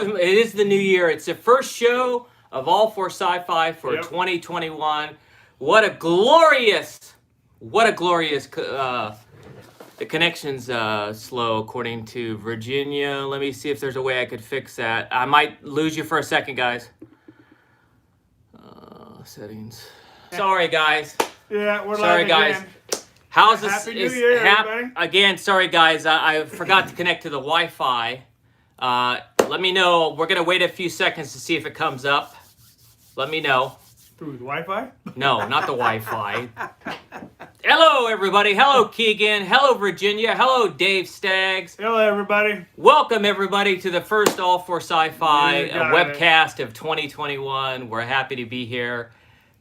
It is the new year. It's the first show of All4Sci-Fi for 2021. What a glorious, the connection's slow according to Virginia. Let me see if there's a way I could fix that. I might lose you for a second, guys. Settings. Sorry, guys. Yeah, we're sorry, live guys. again. How's this? Happy New Year, everybody. Again, sorry, guys. I forgot to connect to the Wi-Fi. Let me know. We're going to wait a few seconds to see if it comes up. Let me know. Through the Wi-Fi? No, not the Wi-Fi. Hello, everybody. Hello, Keegan. Hello, Virginia. Hello, Dave Staggs. Hello, everybody. Welcome, everybody, to the first All4Sci-Fi webcast of 2021. We're happy to be here.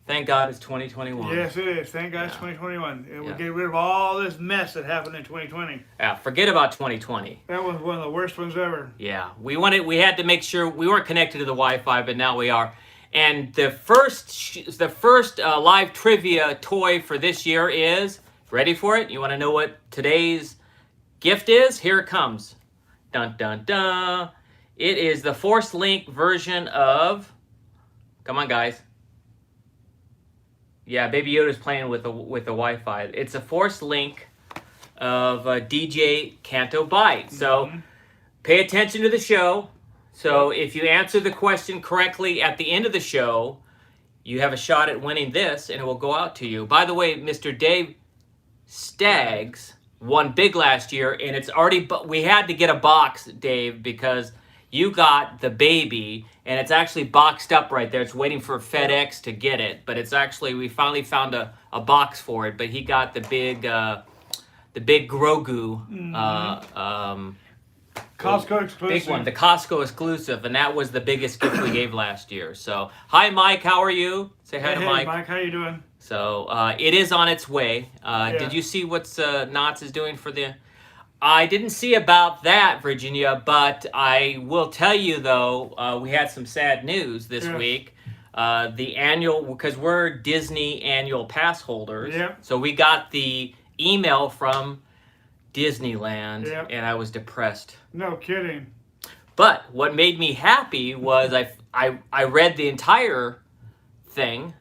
Thank God it's 2021. Yes, it is. Thank God it's 2021. And we'll get rid of all this mess that happened in 2020. Yeah, forget about 2020. That was one of the worst ones ever. Yeah, we had to make sure we weren't connected to the Wi-Fi, but now we are. And the first live trivia toy for this year is, ready for it? You want to know what today's gift is? Here it comes. Dun, dun, dun. It is the Force Link version of, come on, guys. Yeah, Baby Yoda's playing with the Wi-Fi. It's a Force Link of DJ Canto Byte. So pay attention to the show. So if you answer the question correctly at the end of the show, you have a shot at winning this, and it will go out to you. By the way, Mr. Dave Staggs won big last year, and it's already. We had to get a box, Dave, because you got the baby, and it's actually boxed up right there. It's waiting for FedEx to get it, but it's actually, we finally found a box for it. But he got the big Grogu. Costco exclusive. Big one, the Costco exclusive, and that was the biggest gift we gave last year. So, hi, Mike. How are you? Say hi to Mike. Hey, Mike. How you doing? So, it is on its way. Did you see what's Knott's is doing for the... I didn't see about that, Virginia, but I will tell you, though, we had some sad news this week. The annual... Because we're Disney annual pass holders. Yeah. So, we got the email from Disneyland, Yep. and I was depressed. No kidding. But what made me happy was I read the entire thing,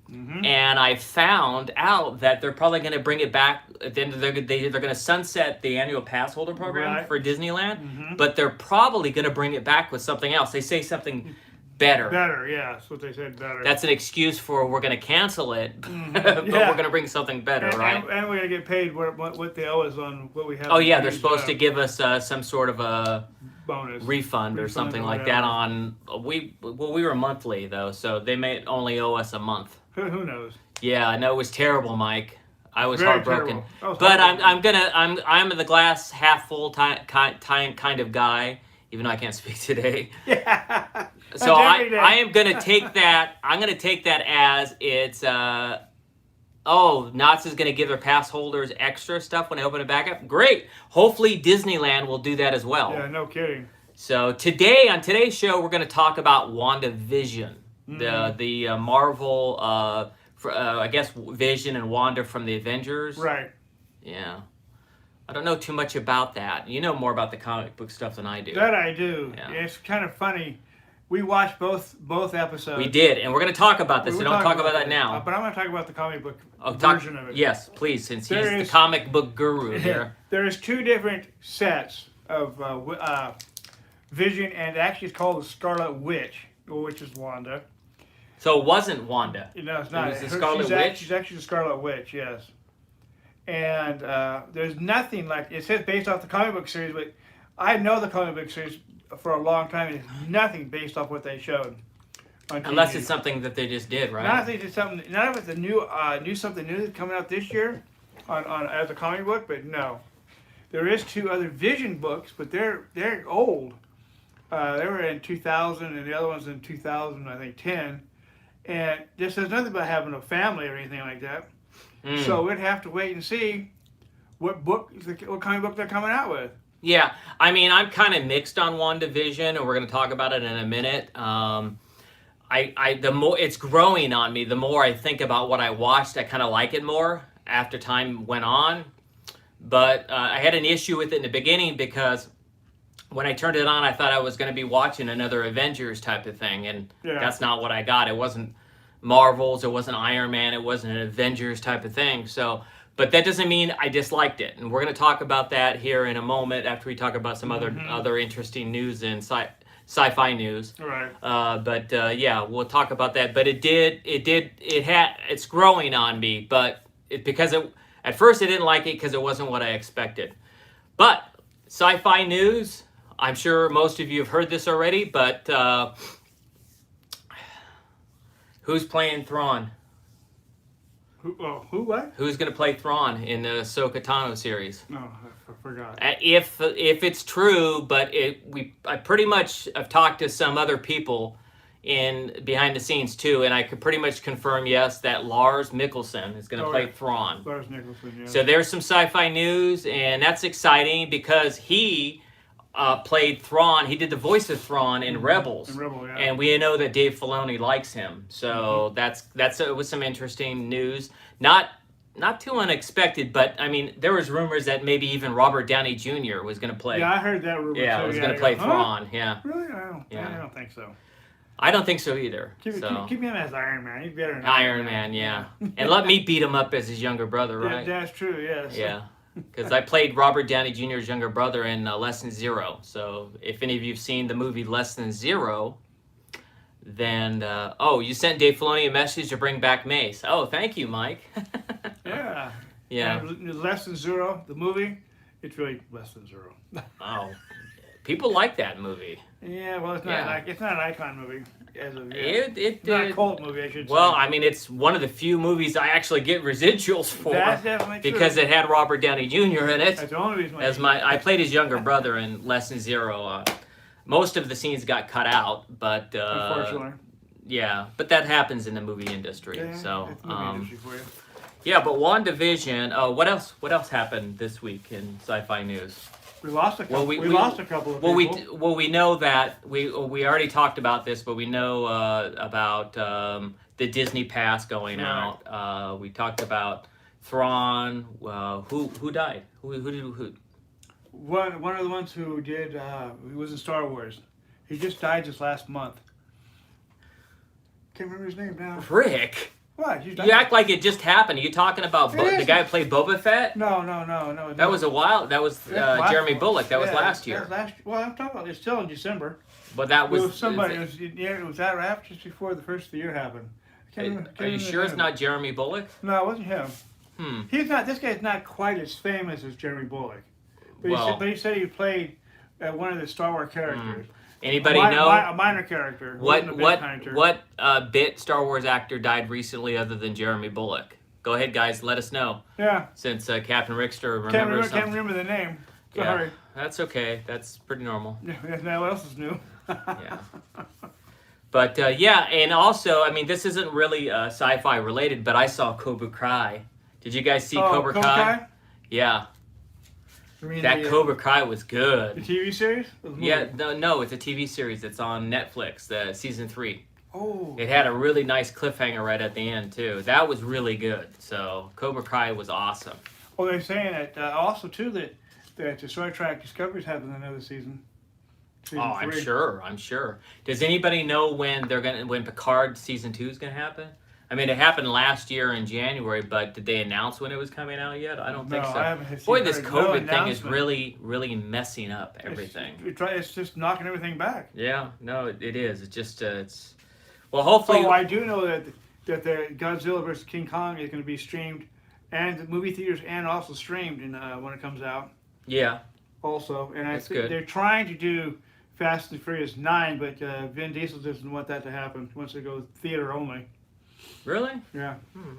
and I found out that they're probably going to bring it back. Then they're going to sunset the annual pass holder program for Disneyland, but they're probably going to bring it back with something else. They say something better. Better, yeah. That's what they said, better. That's an excuse for we're going to cancel it, but we're going to bring something better, right? And we're going to get paid what they owe us on what we have. Oh, yeah, they're supposed to give us some sort of a bonus refund or something like that on... We were monthly, though, so they may only owe us a month. Who knows? Yeah, I know it was terrible, Mike. I was Very heartbroken. terrible. But I'm the glass half full kind of guy, even though I can't speak today. Yeah. So I am gonna take that. I'm gonna take that as it's. Knott's is gonna give their pass holders extra stuff when they open it back up. Great. Hopefully Disneyland will do that as well. Yeah, no kidding. So today on today's show, we're gonna talk about WandaVision, the Marvel. I guess Vision and Wanda from the Avengers. Right. Yeah. I don't know too much about that. You know more about the comic book stuff than I do. That I do. Yeah. It's kind of funny. We watched both episodes. We did, and we're going to talk about this. So don't talk about that now. But I'm going to talk about the comic book version of it. Yes, please, since he's the comic book guru here. There is two different sets of Vision, and actually it's called the Scarlet Witch, which is Wanda. So it wasn't Wanda. No, it's not. It was the Scarlet Witch? She's actually the Scarlet Witch, yes. And there's nothing like... It says based off the comic book series, but I know the comic book series for a long time. It's nothing based off what they showed on TV. Unless it's something that they just did, right? Not if it's something... Not if it's a new something new that's coming out this year on as a comic book, but no. There is two other Vision books, but they're old. They were in 2000, and the other one's in 2000, I think, 10. And this says nothing about having a family or anything like that. So we'd have to wait and see what comic book they're coming out with. Yeah, I mean, I'm kind of mixed on WandaVision, and we're going to talk about it in a minute. The more it's growing on me, the more I think about what I watched, I kind of like it more after time went on. But I had an issue with it in the beginning because when I turned it on, I thought I was going to be watching another Avengers type of thing, and that's not what I got. It wasn't Marvels, it wasn't Iron Man, it wasn't an Avengers type of thing. So, but that doesn't mean I disliked it, and we're going to talk about that here in a moment after we talk about some other interesting news in sci-fi news. Right. But yeah, we'll talk about that. But it's growing on me, but at first I didn't like it because it wasn't what I expected. But sci-fi news, I'm sure most of you have heard this already, but who's playing Thrawn? Who what? Who's going to play Thrawn in the Ahsoka Tano series? No, I forgot. If it's true, but I pretty much have talked to some other people in behind the scenes too, and I could pretty much confirm yes that Lars Mikkelsen is going to play Thrawn. Lars Mikkelsen, yeah. So there's some sci-fi news, and that's exciting because he played Thrawn. He did the voice of Thrawn in Rebels. Yeah. And we know that Dave Filoni likes him. So it was some interesting news. Not too unexpected, but I mean, there was rumors that maybe even Robert Downey Jr. was going to play. Yeah, I heard that rumor too. Yeah, was going to play Thrawn. Huh? Yeah. Really? I don't think so. I don't think so either. Keep him as Iron Man. He's better than Iron Man, yeah. And let me beat him up as his younger brother, right? Yeah, that's true, yes. Yeah. Because I played Robert Downey Jr.'s younger brother in Less Than Zero. So if any of you have seen the movie Less Than Zero, then, you sent Dave Filoni a message to bring back Mace. Oh, thank you, Mike. Yeah. Yeah. And Less Than Zero, the movie, it's really Less Than Zero. Oh, people like that movie. Yeah, well, it's not it's not an icon movie as of yet. It's not a cult movie, I should say. Well, I mean, it's one of the few movies I actually get residuals for. That's definitely true. Because it had Robert Downey Jr. in it. That's the only reason. I played his younger brother in Less Than Zero. Most of the scenes got cut out, but unfortunately. Yeah, but that happens in the movie industry. Yeah, so it's movie industry for you. yeah, but WandaVision. What else? What else happened this week in sci-fi news? We lost a couple. We lost a couple of people. We know that we already talked about this, but we know about the Disney Pass going out. We talked about Thrawn. Who died? Who? One of the ones who did. He was in Star Wars. He just died this last month. Can't remember his name now. Rick. What? You act like it just happened. Are you talking about the guy who played Boba Fett? No. That was a while. That was Jeremy Bullock. That was last year. Well, I'm talking about it's still in December. But that was, it was somebody. It was that after just before the first of the year happened. Are you sure it's not Jeremy Bullock? No, it wasn't him. He's not. This guy's not quite as famous as Jeremy Bullock. But he said he played one of the Star Wars characters. Anybody know a minor character? What bit Star Wars actor died recently other than Jeremy Bullock? Go ahead, guys. Let us know. Yeah. Since Captain Rickster remembers can't remember the name. Sorry. Yeah, that's okay. That's pretty normal. Now what else is new? Yeah. But and also, I mean, this isn't really sci-fi related, but I saw Cobra Kai. Did you guys see Cobra Kai? Yeah. That Cobra Kai was good. The TV series? Yeah, no, it's a TV series. It's on Netflix, the season 3. Oh. It had a really nice cliffhanger right at the end too. That was really good. So Cobra Kai was awesome. Oh, they're saying that also too that the Star Trek Discovery's having another season. Oh, I'm sure. Does anybody know when Picard season 2 is gonna happen? I mean, it happened last year in January, but did they announce when it was coming out yet? I don't think so. I haven't Boy, this COVID thing is really, really messing up everything. It's just knocking everything back. Yeah, no, it is. It's just, well, hopefully. Oh, I do know that the Godzilla vs. King Kong is going to be streamed, and the movie theaters, and also streamed when it comes out. Yeah. Also, and I think they're trying to do Fast and Furious 9, but Vin Diesel doesn't want that to happen. He wants to go theater only. Really? Yeah.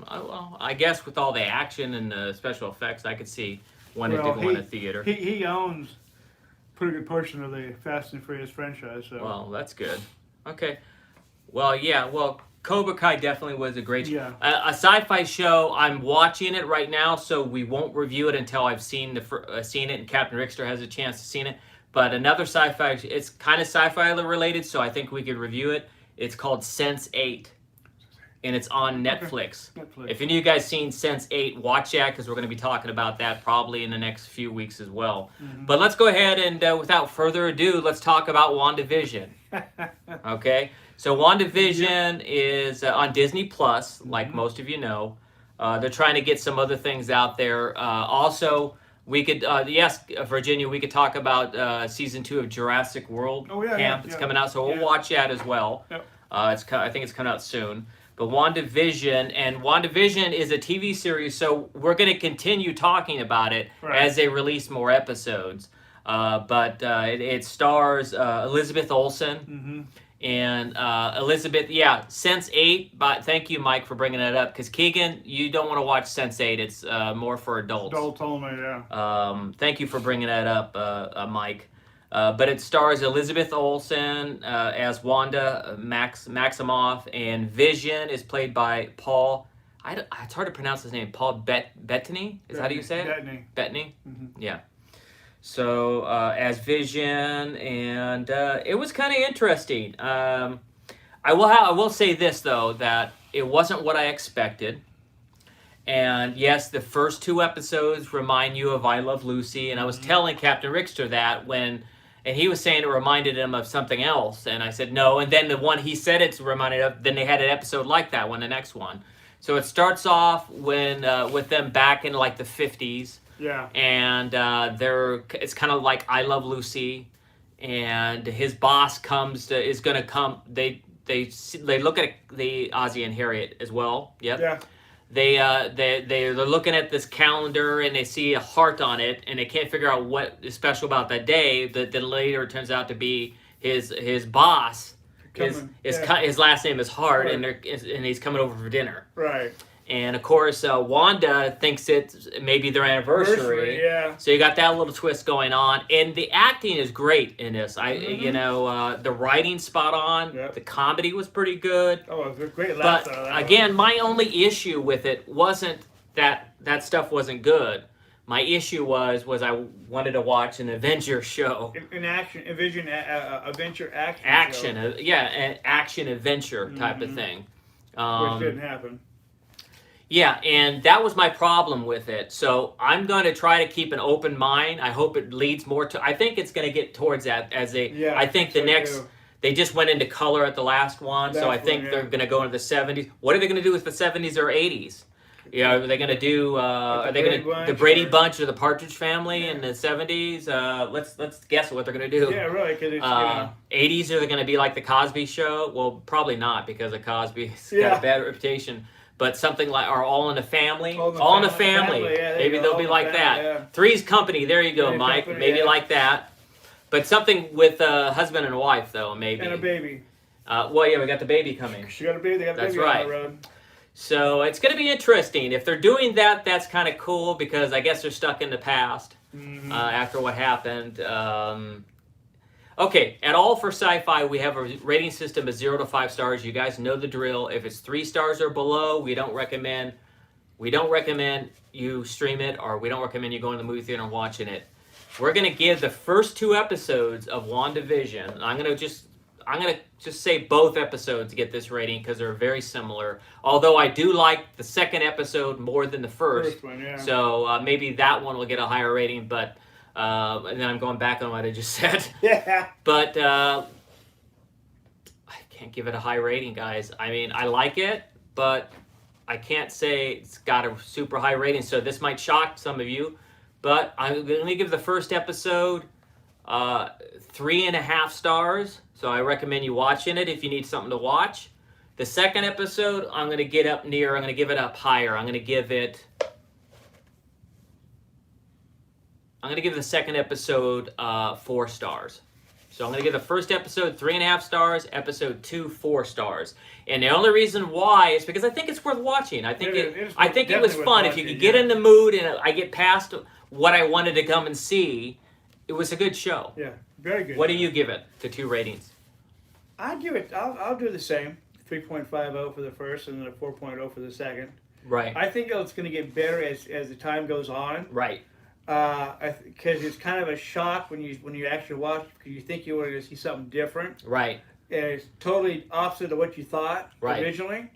Well, I guess with all the action and the special effects, I could see wanting to go in a theater. He owns a pretty good portion of the Fast and Furious franchise. So. Well, that's good. Okay. Well, yeah. Well, Cobra Kai definitely was a great show. A sci-fi show. I'm watching it right now, so we won't review it until I've seen it and Captain Rickster has a chance to see it. But another sci-fi, it's kind of sci-fi related, so I think we could review it. It's called Sense8. and it's on Netflix. Netflix. If any of you guys seen Sense8, watch that because we're going to be talking about that probably in the next few weeks as well. But let's go ahead and without further ado, let's talk about WandaVision. Okay, so WandaVision is on Disney Plus, like most of you know. They're trying to get some other things out there. Also, we could, yes, Virginia, we could talk about season 2 of Jurassic World Camp. It's coming out, so we'll watch that as well. Yep. I think it's coming out soon. But WandaVision is a TV series, so we're going to continue talking about it as they release more episodes. But it stars Elizabeth Olsen. And Elizabeth, Sense8. But thank you, Mike, for bringing that up. Because Keegan, you don't want to watch Sense8. It's more for adults. Adults only, yeah. Thank you for bringing that up, Mike. But it stars Elizabeth Olsen as Wanda Maximoff, and Vision is played by Paul. It's hard to pronounce his name. Paul Bettany. Is that how you say it? Bettany. Yeah. So as Vision, and it was kind of interesting. I will say this though, that it wasn't what I expected. And yes, the first 2 episodes remind you of I Love Lucy, and I was telling Captain Rickster that and he was saying it reminded him of something else, and I said no. And then the one he said it's reminded of, then they had an episode like that one, the next one. So it starts off with them back in like the 50s. Yeah. And it's kind of like I Love Lucy, and his boss is going to come. They look at the Ozzy and Harriet as well. Yep. Yeah. They're looking at this calendar and they see a heart on it, and they can't figure out what is special about that day. That then later it turns out to be his boss. His last name is Hart, and he's coming over for dinner. Right. And of course, Wanda thinks it's maybe their anniversary. Yeah. So you got that little twist going on, and the acting is great in this. The writing's spot on. Yep. The comedy was pretty good. Oh, it was a great laugh. But again, my only issue with it wasn't that stuff wasn't good. My issue was I wanted to watch an Avenger show. An action, adventure action. Action, show. An action adventure type of thing. Which didn't happen. Yeah, and that was my problem with it. So I'm going to try to keep an open mind. I hope it leads more to. I think it's going to get towards that as a. Yeah, I think the next. Too. They just went into color at the last one, so I think they're going to go into the 70s. What are they going to do with the 70s or 80s? Yeah, are they going to do? Are they going to the Brady Bunch or the Partridge Family in the 70s? Let's guess what they're going to do. Yeah, really. 80s, are they going to be like the Cosby Show? Well, probably not, because of Cosby's got a bad reputation. But something like All in the Family. All in the Family. Yeah, maybe they'll be like that. Yeah. Three's Company. There you go, Mike. Company, maybe like that. But something with a husband and a wife, though, maybe. And a baby. We got the baby coming. She got a baby. They got a baby on the road. So it's going to be interesting. If they're doing that, that's kind of cool, because I guess they're stuck in the past after what happened. Okay, at AllForSciFi, we have a rating system of 0 to 5 stars. You guys know the drill. If it's 3 stars or below, we don't recommend you stream it, or we don't recommend you going to the movie theater and watching it. We're going to give the first 2 episodes of WandaVision. I'm going to just say both episodes to get this rating, because they're very similar. Although I do like the second episode more than the first one, yeah. So maybe that one will get a higher rating, but and then I'm going back on what I just said. Yeah. But I can't give it a high rating, guys. I mean, I like it, but I can't say it's got a super high rating. So this might shock some of you, but I'm going to give the first episode 3.5 stars. So I recommend you watching it if you need something to watch. The second episode, I'm going to give it up higher. I'm going to give the second episode 4 stars. So I'm going to give the first episode 3.5 stars, episode 2 4 stars. And the only reason why is because I think it's worth watching. I think it was fun. If you could get in the mood and I get past what I wanted to come and see, it was a good show. Yeah, very good. What do you give it, the 2 ratings? I'll do the same. 3.50 for the first and then a 4.0 for the second. Right. I think it's going to get better as the time goes on. Right. Because it's kind of a shock when you actually watch, because you think you wanted to see something different. Right. And it's totally opposite of what you thought originally.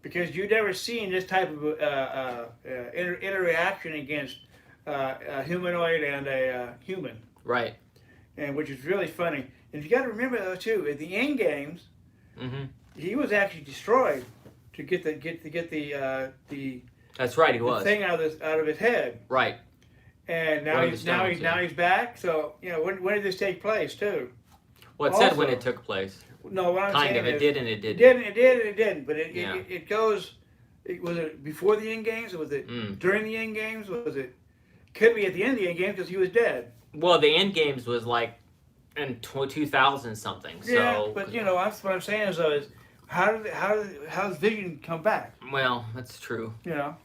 because you've never seen this type of interaction against a humanoid and a human, Right. and which is really funny. And you got to remember though too, at the end games, he was actually destroyed to get the That's right. He the was. thing out of his head. Right. And One now of the stones, now he's back. So when did this take place too? Well, it said when Also- it took place. No, what I'm Kind saying of. It is, did and it didn't. It did and it didn't. But Yeah. it goes. Was it before the end games? Or was it during the end games? Was it? Could be at the end of the end games because he was dead. Well, the end games was like in 2000 something. Yeah, So. but that's what I'm saying is how does Vision come back? Well, that's true. Well,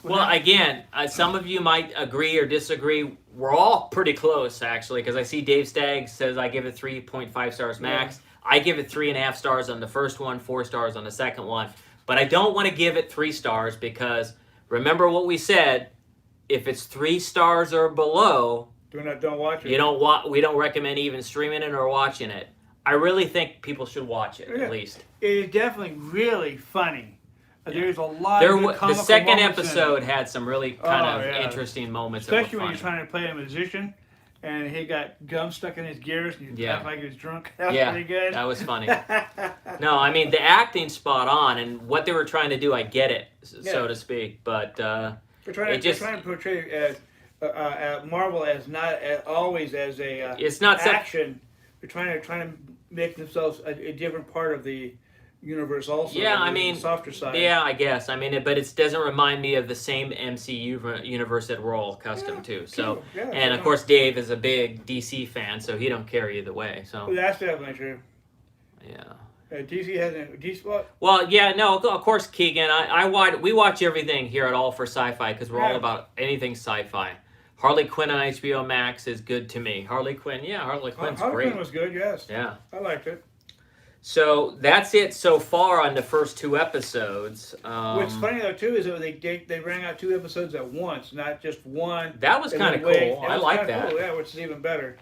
Well, again, some of you might agree or disagree. We're all pretty close, actually, because I see Dave Staggs says I give it 3.5 stars max. I give it 3.5 stars on the first one, 4 stars on the second one. But I don't want to give it 3 stars because remember what we said. If it's 3 stars or below, don't watch it. we don't recommend even streaming it or watching it. I really think people should watch it at least. It is definitely really funny. There's a lot of good The comical second moments in it. episode had some really kind of yeah. interesting moments. Especially that were when you're funny. trying to play a musician and he got gum stuck in his gears and you Yeah. act like he was drunk. That was Yeah, pretty good. that was funny. No, I mean the acting's spot on, and what they were trying to do, I get it, so to speak. But They're trying to portray as Marvel as not always as a it's not action. They're trying to make themselves a different part of the universe also. Yeah, I the mean, softer side. Yeah, I guess. I mean, but it doesn't remind me of the same MCU universe that we're all accustomed to. So, Yeah, and of course, Dave is a big DC fan, so he don't care either way. So, That's definitely true. yeah. DC hasn't. What? Well, yeah, no, of course, Keegan. We watch everything here at AllForSciFi because we're all about anything sci-fi. Harley Quinn on HBO Max is good to me. Harley Quinn's Harley great. Quinn was good. Yes. Yeah. I liked it. So that's it so far on the first 2 episodes. What's funny though too is that they rang out 2 episodes at once, not just one. That was and kind of then wait. cool. It I was like kinda that. Cool, yeah, which is even better.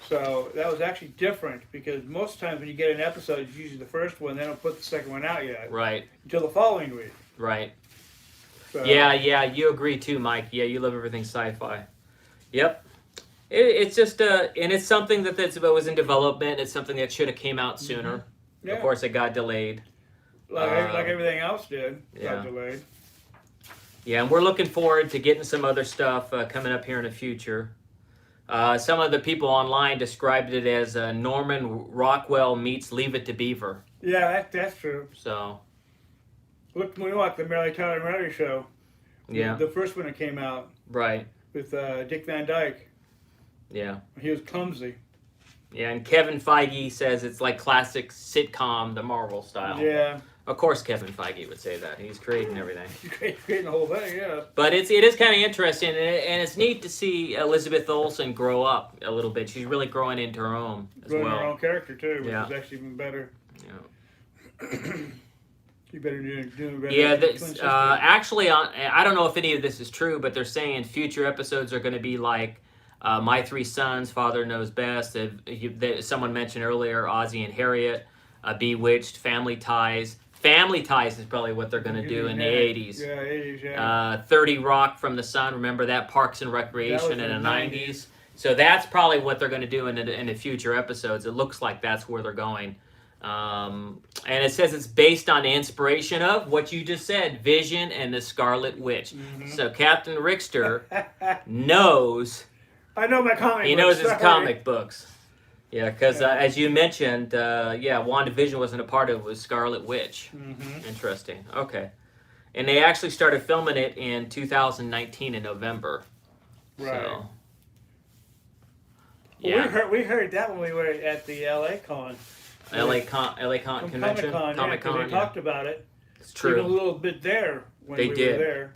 So that was actually different because most times when you get an episode, it's usually the first one. They don't put the second one out yet Right. until the following week. Right. So, Yeah, you agree too, Mike. Yeah, you love everything sci-fi. Yep. It's just and it's something that was in development. It's something that should have came out sooner. Yeah. Of course, it got delayed. like everything else did. Yeah. Got delayed. Yeah, and we're looking forward to getting some other stuff coming up here in the future. Some of the people online described it as Norman Rockwell meets Leave It to Beaver. Yeah, that's true. So, Look, when we watched the Mary Tyler Moore show. yeah, The first one that came out right. with Dick Van Dyke. Yeah. He was clumsy. Yeah, and Kevin Feige says it's like classic sitcom, the Marvel style. Yeah. Of course Kevin Feige would say that. He's creating everything. Creating the whole thing, yeah. But it is kind of interesting, and it's neat to see Elizabeth Olsen grow up a little bit. She's really growing into her own as Growing well. her own character, too, which Yeah. is actually even better. Yeah. You better do better. Yeah, than Twin Sisters. actually, I don't know if any of this is true, but they're saying future episodes are going to be like My 3 Sons, Father Knows Best. Someone mentioned earlier Ozzie and Harriet, Bewitched, Family Ties. Family Ties is probably what they're going to do in the 80s. Yeah, 80s, yeah. 30 Rock from the Sun, remember that? Parks and Recreation in the 90s. So that's probably what they're going to do in the future episodes. It looks like that's where they're going. And it says it's based on the inspiration of what you just said, Vision and the Scarlet Witch. Mm-hmm. So Captain Rickster knows. I know my comic He books, knows his sorry. comic books. Yeah, because as you mentioned, WandaVision wasn't a part of it. It was Scarlet Witch. Mm-hmm. Interesting. Okay. And they actually started filming it in 2019 in November. Right. So, Well, we heard that when we were at the LA Con. LA Con Convention? Comic-Con, they talked about it. It's true. Even a little bit there when They we did. were there.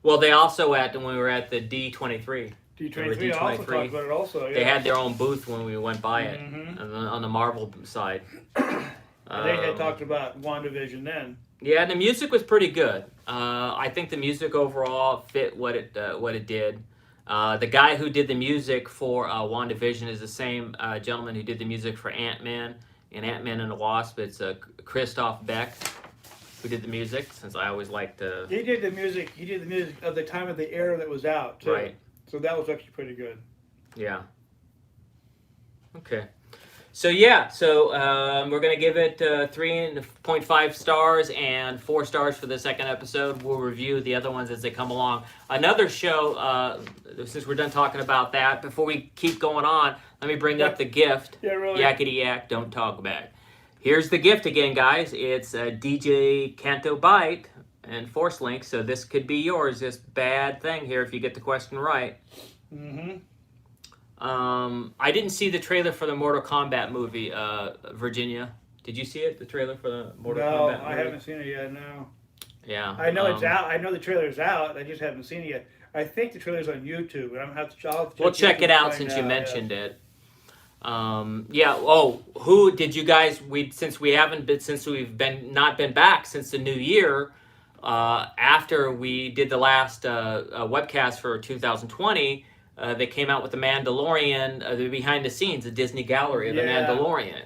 Well, they also when we were at the D23. D23 also talked about it also, yeah. They had their own booth when we went by it Mhm. on the Marvel side. And they had talked about WandaVision then. Yeah, and the music was pretty good. I think the music overall fit what it did. The guy who did the music for WandaVision is the same gentleman who did the music for Ant-Man in Ant-Man and the Wasp. It's Christoph Beck who did the music, since I always like to... He did the music. He did the music of the time of the era that was out, too. Right. So that was actually pretty good. Yeah. Okay. So yeah, we're going to give it 3.5 stars and 4 stars for the second episode. We'll review the other ones as they come along. Another show, since we're done talking about that, before we keep going on, let me bring up the gift. Yeah, really. Yakety yak, don't talk back. Here's the gift again, guys. It's a DJ Canto Bite and Force Link, so this could be yours, this bad thing here, if you get the question right. Mm-hmm. I didn't see the trailer for the Mortal Kombat movie, Virginia. Did you see it, the trailer for the Mortal Kombat movie? No, I haven't seen it yet, no. Yeah. I know it's out. I know the trailer's out. I just haven't seen it yet. I think the trailer's on YouTube, but I'm going to have to We'll check it out since you mentioned it. Yeah. Oh, who did you guys? Since we've not been back since the new year. After we did the last webcast for 2020, they came out with the Mandalorian, the behind the scenes, the Disney Gallery of the Mandalorian.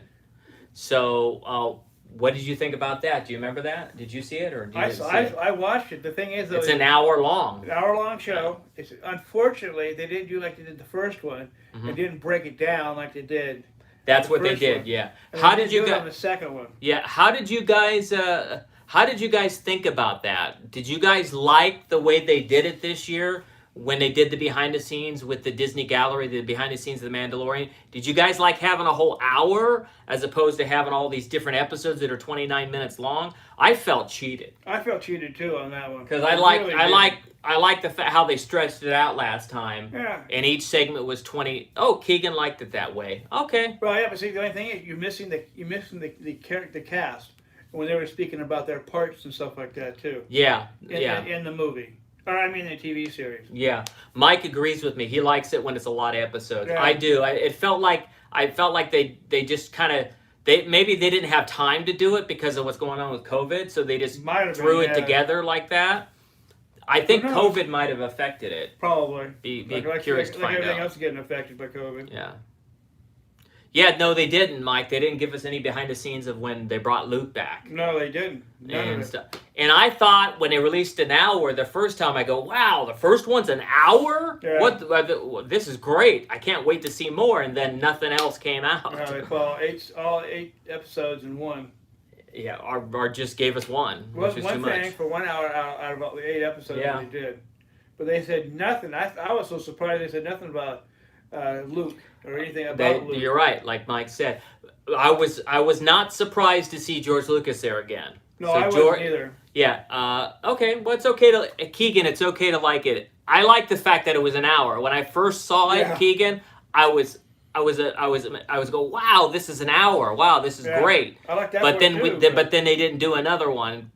So, what did you think about that? Do you remember that? Did you see it, or I watched it. The thing is, though, it's an hour long. An hour-long show. It's, unfortunately, they didn't do like they did the first one. Mm-hmm. They didn't break it down like they did. That's what they did. One. Yeah. And How did you guys guys? On the second one. Yeah. How did you guys? How did you guys think about that? Did you guys like the way they did it this year when they did the behind the scenes with the Disney Gallery, the behind the scenes of the Mandalorian? Did you guys like having a whole hour as opposed to having all these different episodes that are 29 minutes long? I felt cheated. I felt cheated too on that one. Because I like how they stretched it out last time. Yeah. And each segment was 20. Oh, Keegan liked it that way. Okay. Well, yeah, but see, the only thing is you're missing the cast when they were speaking about their parts and stuff like that too. Yeah. In the movie. Or I mean the TV series. Yeah. Mike agrees with me. He likes it when it's a lot of episodes. Yeah. I do. I felt like they just kind of maybe they didn't have time to do it because of what's going on with COVID, so they just threw it together like that. I think COVID might have affected it. Probably. Be curious to find out. Everything else is getting affected by COVID. Yeah. Yeah, no, they didn't, Mike. They didn't give us any behind the scenes of when they brought Luke back. No, they didn't. None of it. And I thought when they released an hour the first time, I go, wow, the first one's an hour? Yeah. What? This is great. I can't wait to see more. And then nothing else came out. Well, all eight episodes in one. Yeah, or just gave us one, which is too much. One thing for 1 hour out of all the 8 episodes that they did. But they said nothing. I was so surprised they said nothing about Luke or anything about Luke. You're right, like Mike said. I was not surprised to see George Lucas there again. No, I wasn't either. Yeah. Okay. Well, it's okay to Keegan. It's okay to like it. I like the fact that it was an hour. When I first saw it, Keegan, I was go, wow, this is an hour. Wow, this is great. I like that. But then they didn't do another one.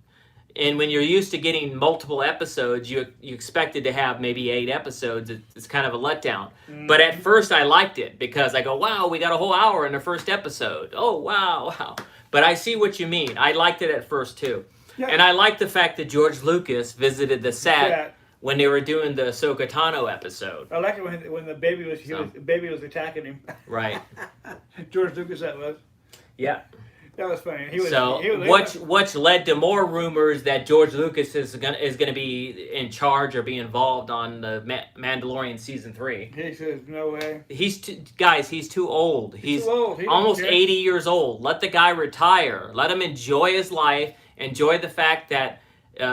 And when you're used to getting multiple episodes, you expected to have maybe 8 episodes. It's kind of a letdown. Mm-hmm. But at first, I liked it because I go, wow, we got a whole hour in the first episode. Oh, wow. But I see what you mean. I liked it at first, too. Yeah. And I like the fact that George Lucas visited the set when they were doing the Ahsoka Tano episode. I like it when the baby was attacking him. Right. George Lucas, that was. Yeah. That was funny. Which led to more rumors that George Lucas is gonna be in charge or be involved on the Mandalorian season 3. He says no way. He's too old. He's too old. Almost 80 years old. Let the guy retire. Let him enjoy his life. Enjoy the fact that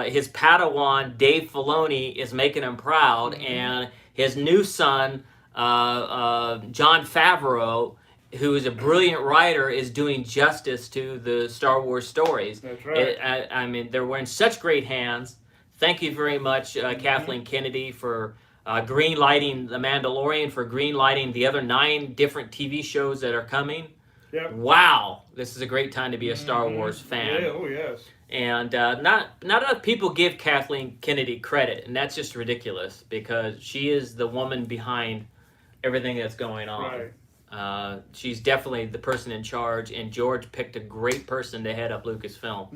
his Padawan Dave Filoni is making him proud, and his new son Jon Favreau, who is a brilliant writer, is doing justice to the Star Wars stories. That's right. I mean, they're in such great hands. Thank you very much, Kathleen Kennedy, for green-lighting The Mandalorian, for green-lighting the other 9 different TV shows that are coming. Yep. Wow, this is a great time to be a Star Wars fan. Yeah, oh yes. And not enough people give Kathleen Kennedy credit, and that's just ridiculous because she is the woman behind everything that's going on. Right. She's definitely the person in charge, and George picked a great person to head up Lucasfilm.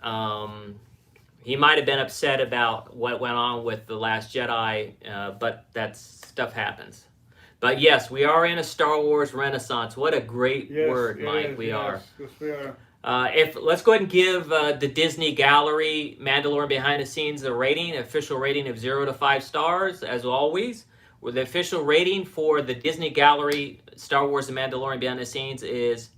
Mm-hmm. He might have been upset about what went on with The Last Jedi, but that stuff happens. But yes, we are in a Star Wars renaissance. What a great word, Mike. We are. Yes, we are. If let's go ahead and give the Disney Gallery Mandalorian behind the scenes a rating, official rating of 0 to 5 stars, as always. Where the official rating for the Disney Gallery Star Wars and Mandalorian behind the scenes is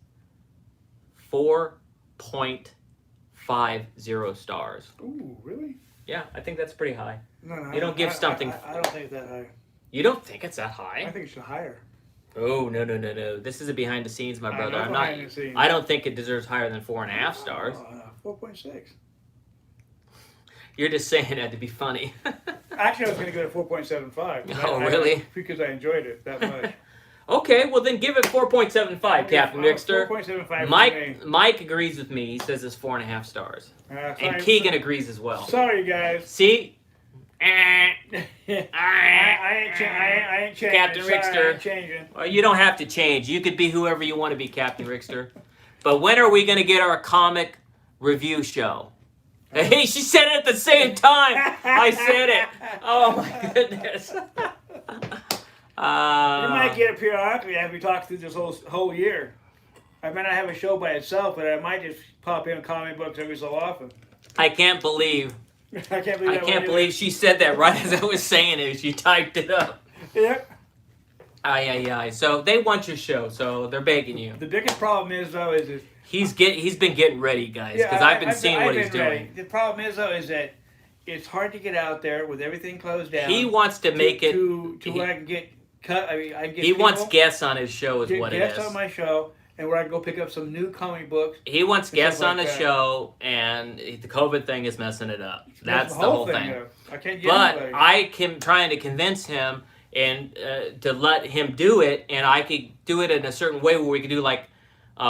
4.50 stars. Ooh, really? Yeah, I think that's pretty high. No, You don't give something. I don't think it's that high. You don't think it's that I high? think it's higher. Oh no. This is a behind the scenes, my brother. I know I'm not. behind the scenes. I don't think it deserves higher than 4.5 stars. 4.6. You're just saying that to be funny. Actually, I was going to go to 4.75. Oh, really? Because I enjoyed it that much. Okay, well then give it 4.75, Captain Rickster. 4.75. Mike agrees with me. He says it's 4.5 stars, and Sorry, Keegan agrees as well. Sorry, guys. See, I ain't changing. Captain Sorry, Rickster. I ain't changing. well, you don't have to change. You could be whoever you want to be, Captain Rickster. But when are we going to get our comic review show? Hey, she said it at the same time. I said it. Oh my goodness. You might get it periodically as we talk through this whole year. I might not have a show by itself, but I might just pop in comic books every so often. I can't believe. I can't believe she said that right as I was saying it. She typed it up. Yep. Aye. So they want your show, so they're begging you. The biggest problem is though is He's been getting ready, guys, because I've been seeing what he's doing. The problem is though is that it's hard to get out there with everything closed down. He wants to make it to where I can get cut. I mean, I can get. He wants guests on his show, is get what it guests is. on my show, and where I can go pick up some new comic books. He wants guests like on the that. show, and the COVID thing is messing it up. That's the whole thing. Though. I can't get But anybody. I am trying to convince him and to let him do it, and I could do it in a certain way where we could do like.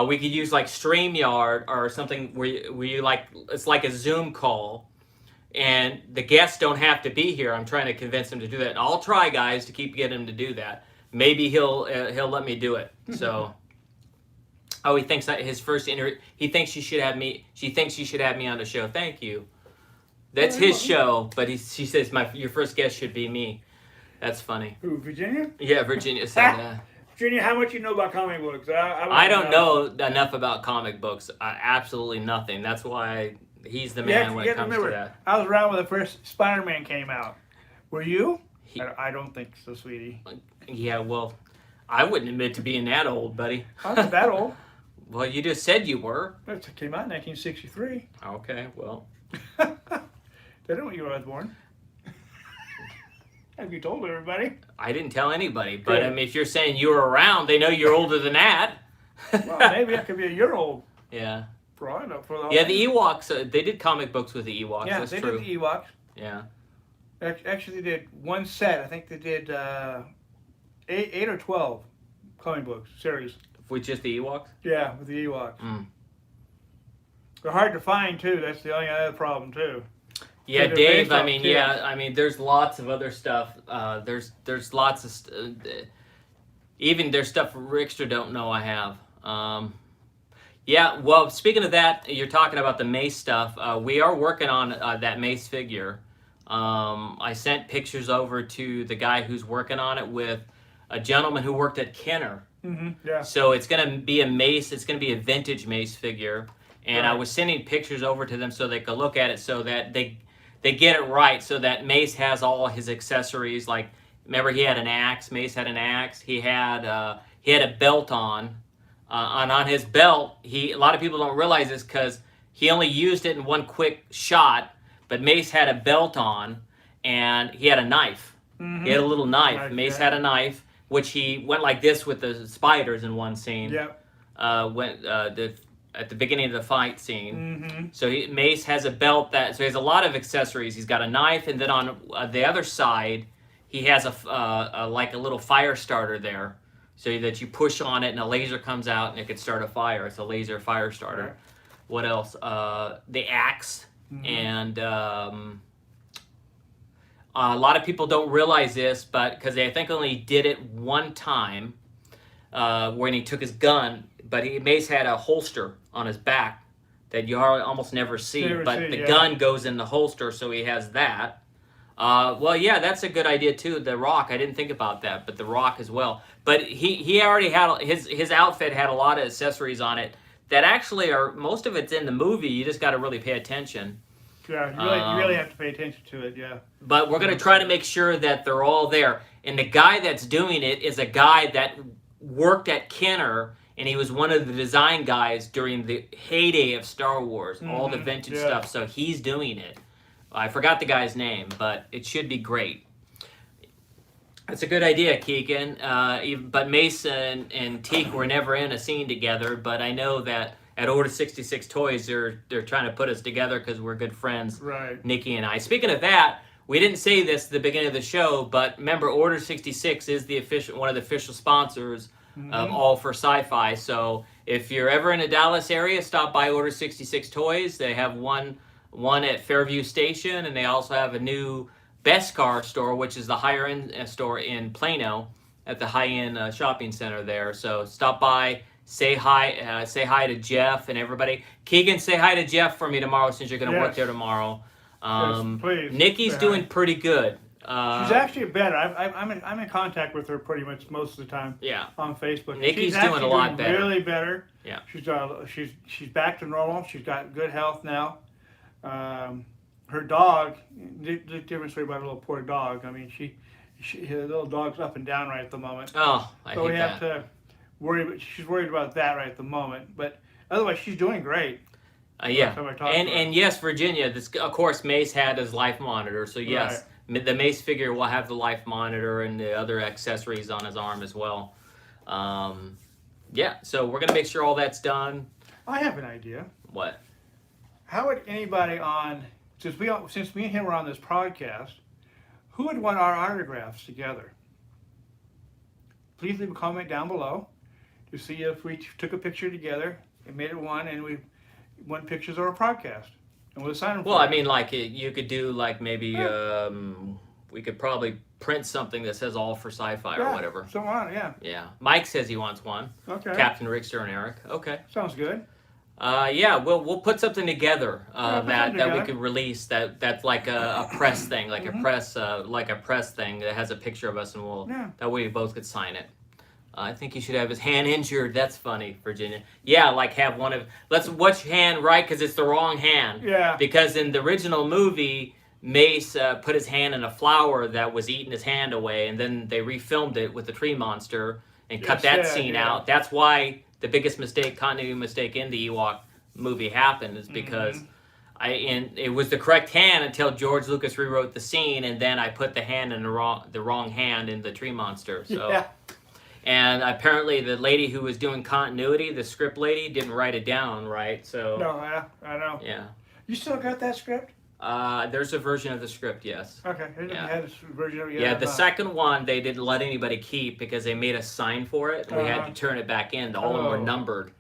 We could use like StreamYard or something where you like it's like a Zoom call, and the guests don't have to be here. I'm trying to convince him to do that. And I'll try, guys, to keep getting him to do that. Maybe he'll let me do it. So, he thinks that his first interview. He thinks she should have me. She thinks she should have me on the show. Thank you. That's his show, but she says your first guest should be me. That's funny. Who, Virginia? Yeah, Virginia said that. Virginia, how much you know about comic books? I don't know enough about comic books. Absolutely nothing. That's why he's the man when it comes to that. I was around when the first Spider-Man came out. Were you? I don't think so, sweetie. Yeah, well, I wouldn't admit to being that old, buddy. I'm not that old. Well, you just said you were. It came out in 1963. Okay, well. They don't know when you were born. Have you told everybody? I didn't tell anybody, but Good. I mean, if you're saying you were around, they know you're older than that. Well, maybe I could be a year old. Yeah. For all I know. Yeah, the Ewoks, they did comic books with the Ewoks. Yeah, that's they true. did the Ewoks. Yeah. Actually, they did one set. I think they did 8 or 12 comic books series. With just the Ewoks? Yeah, with the Ewoks. Mm. They're hard to find too. That's the only other problem too. Yeah, they're Dave. based I off mean, kids. yeah. I mean, there's lots of other stuff. There's lots of even there's stuff Rickster don't know I have. Yeah. Well, speaking of that, you're talking about the Mace stuff. We are working on that Mace figure. I sent pictures over to the guy who's working on it with a gentleman who worked at Kenner. Mm-hmm. Yeah. So it's going to be a Mace. It's going to be a vintage Mace figure. And I Right. was sending pictures over to them so they could look at it so that they get it right. So that Mace has all his accessories. Like, remember he had an axe. Mace had an axe. He had a belt on. And on his belt, a lot of people don't realize this because he only used it in one quick shot. But Mace had a belt on, and he had a knife. Mm-hmm. He had a little knife. Knife, Mace yeah. had a knife, which he went like this with the spiders in one scene. Yep. At the beginning of the fight scene. Mm-hmm. So Mace has a belt so he has a lot of accessories. He's got a knife, and then on the other side, he has like a little fire starter there, so that you push on it and a laser comes out and it can start a fire. It's a laser fire starter. Right. What else? The axe. Mm-hmm. And a lot of people don't realize this, but because they think only did it one time when he took his gun, but Mace had a holster on his back that you almost never see. The gun goes in the holster, so he has that. Well, yeah, that's a good idea too. The Rock, I didn't think about that, but The Rock as well. But he already had his outfit had a lot of accessories on it that actually are most of it's in the movie. You just got to really pay attention. Yeah, you really have to pay attention to it. Yeah. But we're gonna try to make sure that they're all there. And the guy that's doing it is a guy that worked at Kenner, and he was one of the design guys during the heyday of Star Wars, all the vintage stuff. So he's doing it. I forgot the guy's name, but it should be great. That's a good idea, Keegan. But Mason and Teak were never in a scene together, but I know that at Order 66 Toys, they're trying to put us together because we're good friends, Right. Nikki and I. Speaking of that, we didn't say this at the beginning of the show, but remember, Order 66 is one of the official sponsors of AllForSciFi. So if you're ever in the Dallas area, stop by Order 66 Toys. They have one at Fairview Station, and they also have a new Best Car store, which is the higher end store in Plano at the high end shopping center there. So stop by, say hi to Jeff and everybody. Keegan, say hi to Jeff for me tomorrow since you're going to work there tomorrow. Yes, please. Nikki's doing pretty good. She's actually better. I'm in contact with her pretty much most of the time. Yeah. On Facebook. Nikki's She's doing a lot better. Really better. Yeah. She's back to normal. She's got good health now. Her dog. The difference about a little poor dog. I mean, her little dog's up and down right at the moment. Oh, I hate that. So we have to worry. She's worried about that right at the moment. But otherwise, she's doing great. Yeah. And yes, Virginia. This, of course, Mace had his life monitor. So yes. Right. The Mace figure will have the life monitor and the other accessories on his arm as well. Yeah, so we're going to make sure all that's done. I have an idea. What? How would anybody since me and him were on this podcast, who would want our autographs together? Please leave a comment down below to see if we took a picture together and made it one, and we want pictures of our podcast. And we'll sign them. Well, I mean, like you could do like maybe we could probably print something that says AllForSciFi or whatever. So on, yeah. Yeah. Mike says he wants one. Okay. Captain Rickster and Eric. Okay. Sounds good. Yeah, we'll put something together that we could release that's like a press thing, like a press thing that has a picture of us, and that way we both could sign it. I think he should have his hand injured. That's funny, Virginia. Yeah, like have one of... Let's watch hand right, because it's the wrong hand. Yeah. Because in the original movie, Mace put his hand in a flower that was eating his hand away, and then they refilmed it with the tree monster and cut that scene out. That's why the biggest continuity mistake in the Ewok movie happened, is because it was the correct hand until George Lucas rewrote the scene, and then I put the hand in the wrong hand in the tree monster. So. Yeah. And apparently the lady who was doing continuity, the script lady, didn't write it down right. So no, I know. Yeah. You still got that script? There's a version of the script, yes. Okay. Had a version of it. Yeah, the second one they didn't let anybody keep because they made us sign for it, and we had to turn it back in. All of them were numbered.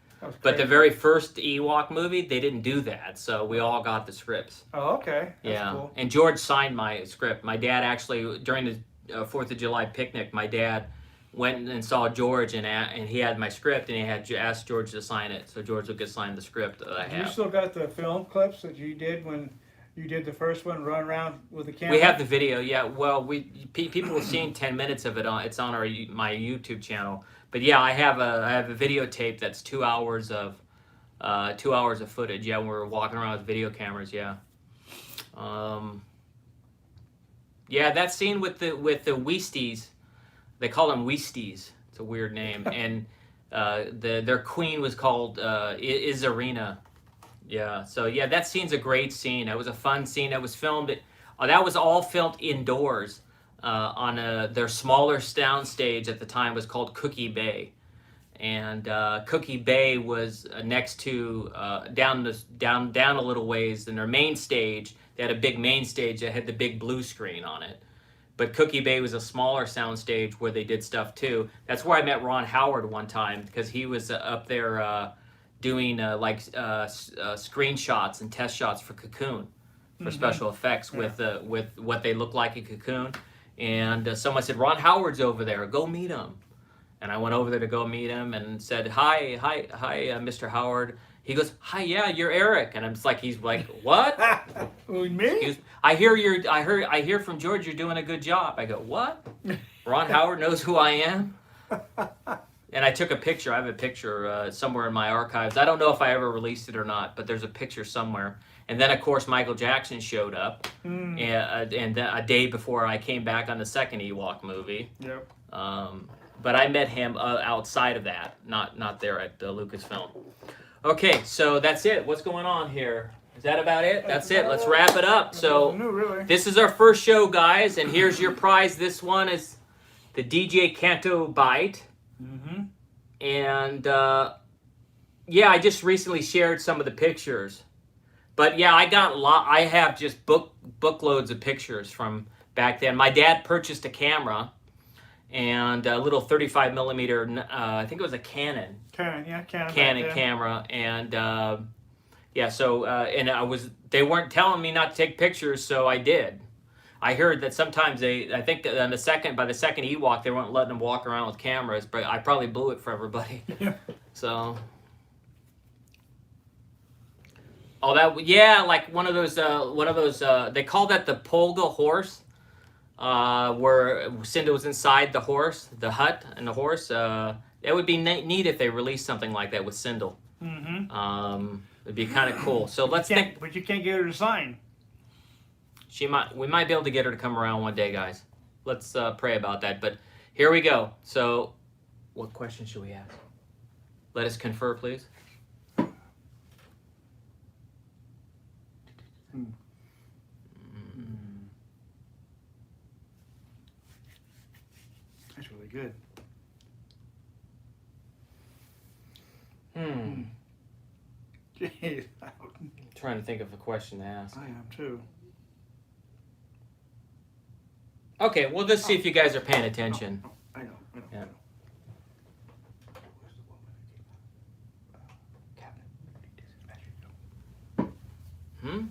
But the very first Ewok movie, they didn't do that, so we all got the scripts. Oh, okay. That's cool. And George signed my script. My dad actually, during the 4th of July picnic, my dad went and saw George, and he had my script, and he had asked George to sign it, so George could sign the script that I have. You still got the film clips that you did when you did the first one, run around with the camera? We have the video, yeah. Well, people have seen 10 minutes of it. It's on my YouTube channel. But yeah, I have a videotape that's 2 hours of footage. Yeah, we're walking around with video cameras. Yeah. Yeah, that scene with the Weasties. They call them Weasties. It's a weird name. And their queen was called Izarina. Yeah. So yeah, that scene's a great scene. That was a fun scene. That was filmed. That was all filmed indoors on their smaller sound stage at the time was called Cookie Bay, and Cookie Bay was next to down a little ways than their main stage. They had a big main stage that had the big blue screen on it. But Cookie Bay was a smaller sound stage where they did stuff too. That's where I met Ron Howard one time, because he was up there doing screenshots and test shots for Cocoon, for special effects with what they look like in Cocoon. And someone said, Ron Howard's over there, go meet him. And I went over there to go meet him and said, hi, Mr. Howard. He goes, "Hi, yeah, you're Eric," and I'm just like, he's like, "What?" Me? I hear from George you're doing a good job. I go, "What?" Ron Howard knows who I am. And I took a picture. I have a picture somewhere in my archives. I don't know if I ever released it or not, but there's a picture somewhere. And then, of course, Michael Jackson showed up, and then a day before I came back on the second Ewok movie. Yep. But I met him outside of that, not there at Lucasfilm. Okay, so that's it. What's going on here? Is that about it? That's it. Let's wrap it up. So this is our first show, guys, and here's your prize. This one is the DJ Canto Bite. Mm-hmm. And yeah, I just recently shared some of the pictures. But yeah, I have just bookloads of pictures from back then. My dad purchased a camera and a little 35 millimeter. I think it was a Canon. Canon camera, and yeah. So and they weren't telling me not to take pictures, so I did. I heard that sometimes I think that by the second Ewok, they weren't letting them walk around with cameras, but I probably blew it for everybody. Yeah. So. Oh, like one of those, they call that the polga horse, where Cinda was inside the horse, the hut and the horse. It would be neat if they released something like that with Cindel. Mm-hmm. It'd be kind of cool. So let's think. But you can't get her to sign. We might be able to get her to come around one day, guys. Let's pray about that. But here we go. So, what question should we ask? Let us confer, please. That's really good. Jeez. I'm trying to think of a question to ask. I am too. Okay, well, let's see if you guys are paying attention. I know. Yeah. Hmm?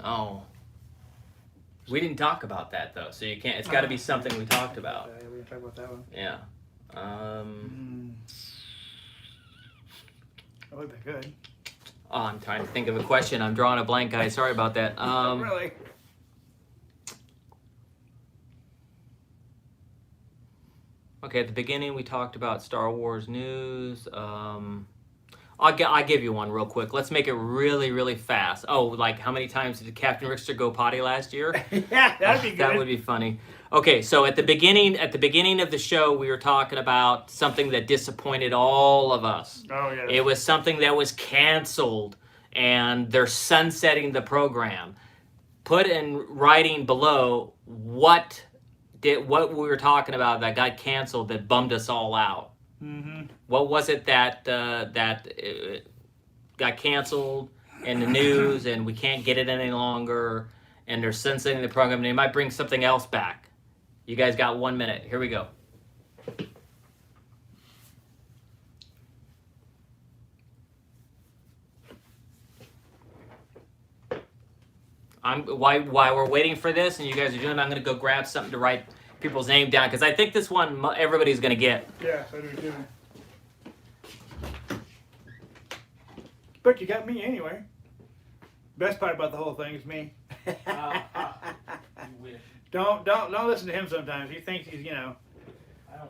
Oh. We didn't talk about that, though, so you can't. It's got to be something we talked about. Yeah, we didn't talk about that one. Yeah. That would be good. Oh, I'm trying to think of a question. I'm drawing a blank, guys. Sorry about that. Really? Okay, at the beginning we talked about Star Wars news. I'll give you one real quick. Let's make it really, really fast. Oh, like how many times did Captain Rickster go potty last year? Yeah, that'd be good. That would be funny. Okay, so at the beginning of the show, we were talking about something that disappointed all of us. Oh yeah. It was something that was canceled, and they're sunsetting the program. Put in writing below what we were talking about that got canceled that bummed us all out. Mm-hmm. What was it that got canceled in the news, and we can't get it any longer, and they're sunsetting the program, and they might bring something else back? You guys got 1 minute. Here we go. While we're waiting for this, and you guys are doing it, I'm going to go grab something to write people's name down, because I think this one everybody's going to get. Yeah, so do too. But you got me anyway. Best part about the whole thing is me. You wish. Don't listen to him sometimes. He thinks he's,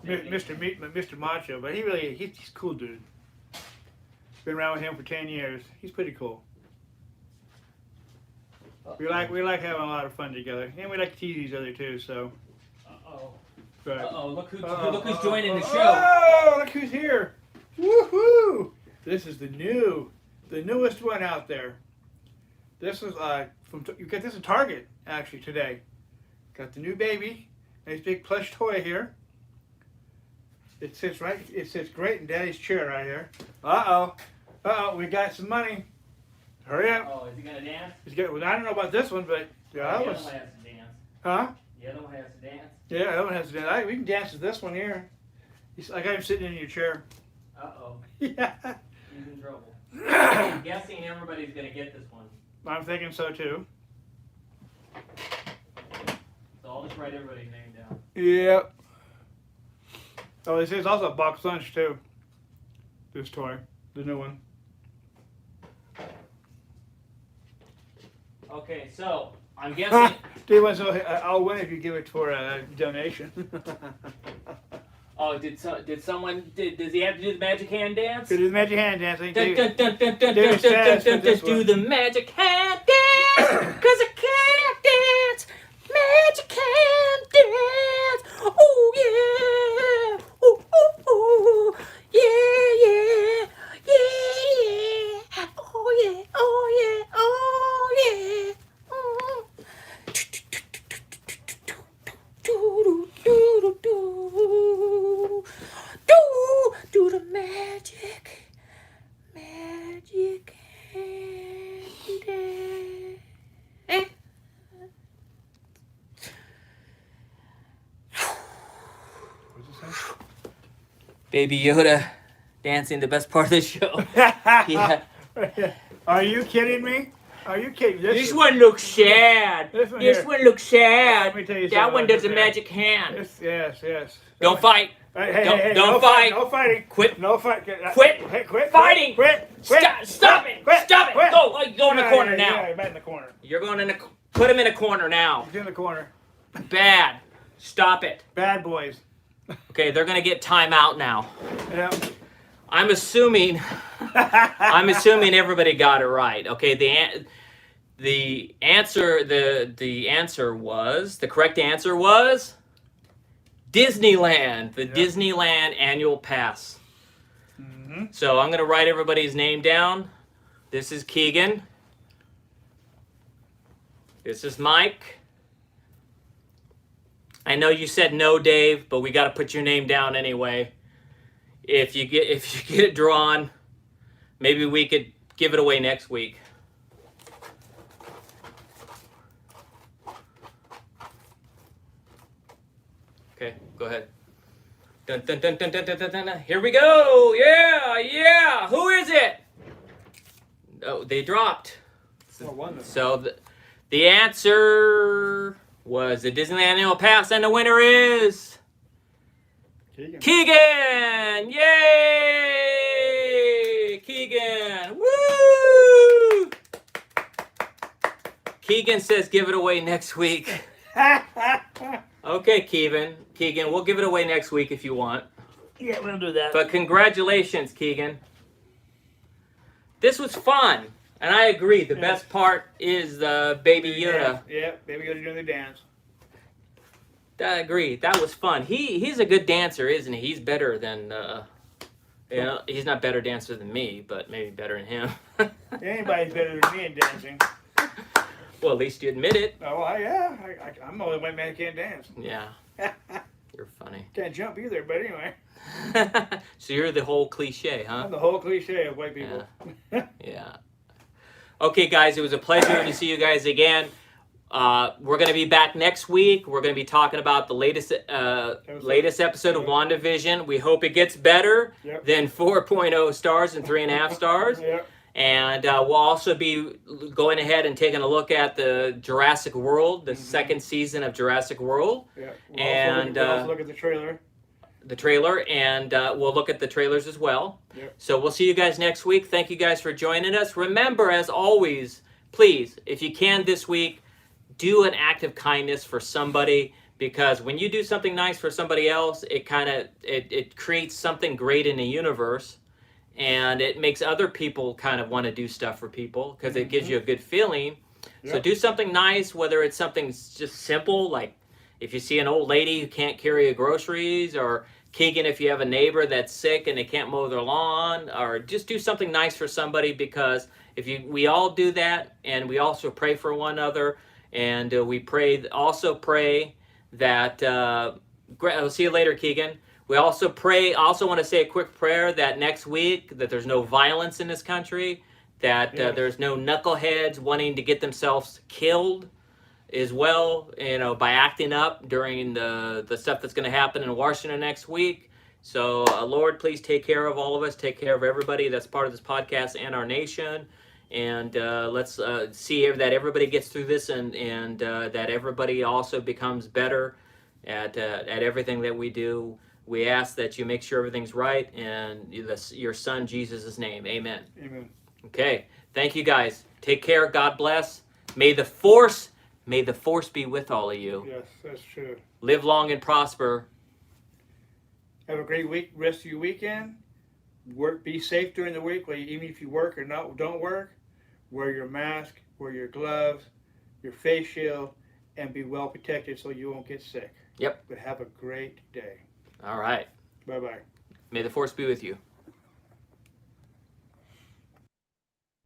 Mr. Macho, but he's a cool dude. Been around with him for 10 years. He's pretty cool. We like having a lot of fun together, and we like to tease each other too. So. Look who's joining the show. Oh, look who's here! Woohoo! This is the newest one out there. This is you got this at Target actually today. Got the new baby, nice big plush toy here. It sits great in Daddy's chair right here. We got some money. Hurry up! Oh, is he gonna dance? Well, I don't know about this one, but The other one has to dance. Huh? The other one has to dance. Yeah, that one has to dance. We can dance to this one here. I got him sitting in your chair. Uh-oh. Yeah. He's in trouble. I'm guessing everybody's going to get this one. I'm thinking so too. So I'll just write everybody's name down. Yep. Oh, this is also a box lunch too. This toy, the new one. Okay, so I'm guessing. I'll win if you give it for a donation. Oh, does he have to do the magic hand dance? Do the magic hand dance. Do the magic hand dance, 'cause I can't dance. Magic hand dance. Oh yeah. Ooh, ooh, ooh. Yeah, yeah. Yeah, yeah. Oh yeah. Oh yeah. Oh yeah. Do the magic hand dance. Baby Yoda dancing, the best part of the show. Yeah. Are you kidding me? Are you kidding? This one looks sad. This one This here. one looks sad. Let me tell you That something one about does a this magic hand. Yes. Don't fight. Hey, Don't no fight. No fighting. Quit. No fight. Quit. Hey, quit. Fighting. Quit. Stop it. Stop it. Go in the corner now. Yeah, right in the corner. You're going in the. Put him in a corner now. He's in the corner. Bad. Stop it. Bad boys. Okay, they're gonna get timeout now. Yeah. I'm assuming everybody got it right. Okay, the correct answer was Disneyland, the Disneyland annual pass. Mm-hmm. So I'm gonna write everybody's name down. This is Keegan. This is Mike. I know you said no, Dave, but we got to put your name down anyway. If you get it drawn, maybe we could give it away next week. Okay, go ahead. Dun, dun, dun, dun, dun, dun, dun, dun. Here we go. Yeah. Who is it? Oh, they dropped. So the answer was the Disneyland Annual Pass, and the winner is Keegan! Yay! Keegan! Woo! Keegan says give it away next week. Okay, Keegan, we'll give it away next week if you want. Yeah, we'll do that. But congratulations, Keegan. This was fun. And I agree, the best part is Baby Yoda. Yeah, Baby Yoda doing the dance. I agree. That was fun. He's a good dancer, isn't he? He's better than, he's not better dancer than me, but maybe better than him. Anybody's better than me in dancing. Well, at least you admit it. Oh, yeah. I'm the only white man who can't dance. Yeah. You're funny. Can't jump either, but anyway. So you're the whole cliche, huh? I'm the whole cliche of white people. Yeah. Okay, guys, it was a pleasure to see you guys again. We're going to be back next week. We're going to be talking about the latest episode of WandaVision. We hope it gets better than 4.0 stars and 3.5 stars. Yep. And we'll also be going ahead and taking a look at the Jurassic World, the second season of Jurassic World. Yeah. We'll also look at the trailer. And we'll look at the trailers as well. Yep. So we'll see you guys next week. Thank you guys for joining us. Remember, as always, please, if you can this week, do an act of kindness for somebody, because when you do something nice for somebody else, it creates something great in the universe, and it makes other people kind of want to do stuff for people because it gives you a good feeling. Yep. So do something nice, whether it's something just simple, like if you see an old lady who can't carry her groceries, or Keegan, if you have a neighbor that's sick and they can't mow their lawn, or just do something nice for somebody, because we all do that, and we also pray for one another, and we also pray that, I'll see you later, Keegan. We also want to say a quick prayer that next week, that there's no violence in this country, that there's no knuckleheads wanting to get themselves killed as well, by acting up during the stuff that's going to happen in Washington next week. So, Lord, please take care of all of us. Take care of everybody that's part of this podcast and our nation. And let's see that everybody gets through this, and that everybody also becomes better at everything that we do. We ask that you make sure everything's right in your son Jesus' name. Amen. Amen. Okay. Thank you guys. Take care. God bless. May the force be with all of you. Yes, that's true. Live long and prosper. Have a great week, rest of your weekend. Be safe during the week, even if you work or don't work. Wear your mask, wear your gloves, your face shield, and be well protected so you won't get sick. Yep. But have a great day. All right. Bye-bye. May the force be with you.